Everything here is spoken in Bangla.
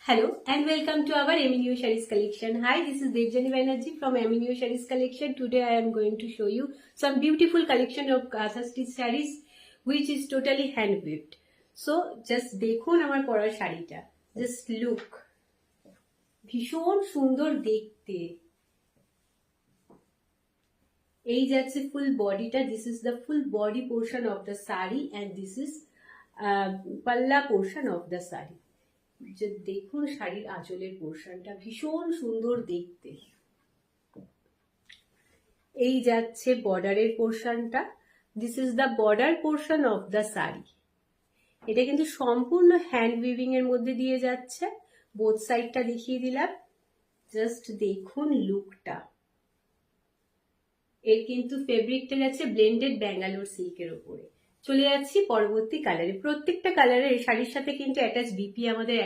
Hello and welcome to our Aminio Sarees collection. Hi, this is Devjani Banerjee from Aminio Sarees collection. Today I am going to show you some beautiful collection of Katha stitch sarees which is totally hand weaved. So just দেখুন আমার পরা শাড়িটা, just look, ভীষণ সুন্দর দেখতে। এই যাচ্ছে ফুল বডিটা, this is the full body portion of the saree and this is palla portion of the saree. যে দেখুন শাড়ির আঁচলের পোর্শনটা ভীষণ সুন্দর দেখতে। এই যাচ্ছে বর্ডারের পোর্শনটা, this is the border portion of the sari. এটা কিন্তু সম্পূর্ণ হ্যান্ড উইভিং এর মধ্যে দিয়ে যাচ্ছে। বোথ সাইডটা দেখিয়ে দিলাম, জাস্ট দেখুন লুকটা। এর কিন্তু ফেব্রিকটা যাচ্ছে ব্লেন্ডেড ব্যাঙ্গালোর সিল্কের উপরে। চলে যাচ্ছি পরবর্তী কালারে। প্রত্যেকটা কালারের শাড়ির সাথে কিন্তু অ্যাটাচ বিপি আমাদের